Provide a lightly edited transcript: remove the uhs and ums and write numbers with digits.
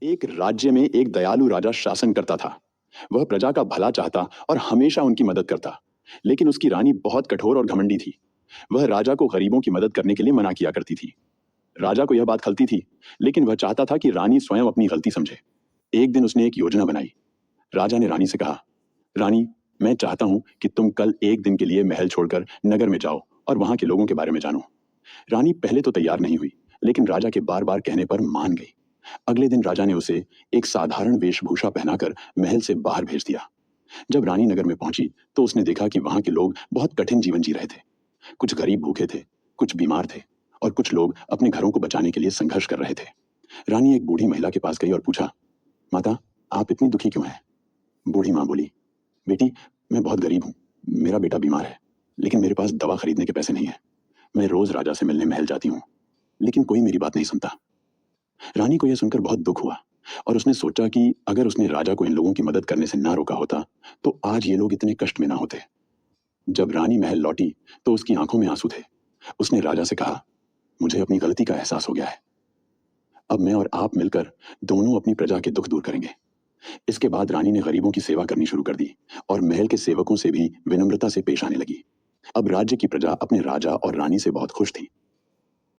एक राज्य में एक दयालु राजा शासन करता था। वह प्रजा का भला चाहता और हमेशा उनकी मदद करता। लेकिन उसकी रानी बहुत कठोर और घमंडी थी। वह राजा को गरीबों की मदद करने के लिए मना किया करती थी। राजा को यह बात खलती थी, लेकिन वह चाहता था कि रानी स्वयं अपनी गलती समझे। एक दिन उसने एक योजना बनाई। राजा ने रानी से कहा, रानी, मैं चाहता हूं कि तुम कल एक दिन के लिए महल छोड़कर नगर में जाओ और वहां के लोगों के बारे में जानो। रानी पहले तो तैयार नहीं हुई, लेकिन राजा के बार बार कहने पर मान गई। अगले दिन राजा ने उसे एक साधारण वेशभूषा पहनाकर महल से बाहर भेज दिया। जब रानी नगर में पहुंची तो उसने देखा कि वहां के लोग बहुत कठिन जीवन जी रहे थे। कुछ गरीब भूखे थे, कुछ बीमार थे और कुछ लोग अपने घरों को बचाने के लिए संघर्ष कर रहे थे। रानी एक बूढ़ी महिला के पास गई और पूछा, माता, आप इतनी दुखी क्यों हैं? बूढ़ी माँ बोली, बेटी, मैं बहुत गरीब हूँ। मेरा बेटा बीमार है, लेकिन मेरे पास दवा खरीदने के पैसे नहीं है। मैं रोज राजा से मिलने महल जाती हूँ, लेकिन कोई मेरी बात नहीं सुनता। रानी को यह सुनकर बहुत दुख हुआ और उसने सोचा कि अगर उसने राजा को इन लोगों की मदद करने से ना रोका होता तो आज ये लोग इतने कष्ट में ना होते। जब रानी महल लौटी तो उसकी आंखों में आंसू थे। उसने राजा से कहा, मुझे अपनी गलती का एहसास हो गया है। अब मैं और आप मिलकर दोनों अपनी प्रजा के दुख दूर करेंगे। इसके बाद रानी ने गरीबों की सेवा करनी शुरू कर दी और महल के सेवकों से भी विनम्रता से पेश आने लगी। अब राज्य की प्रजा अपने राजा और रानी से बहुत खुश थी।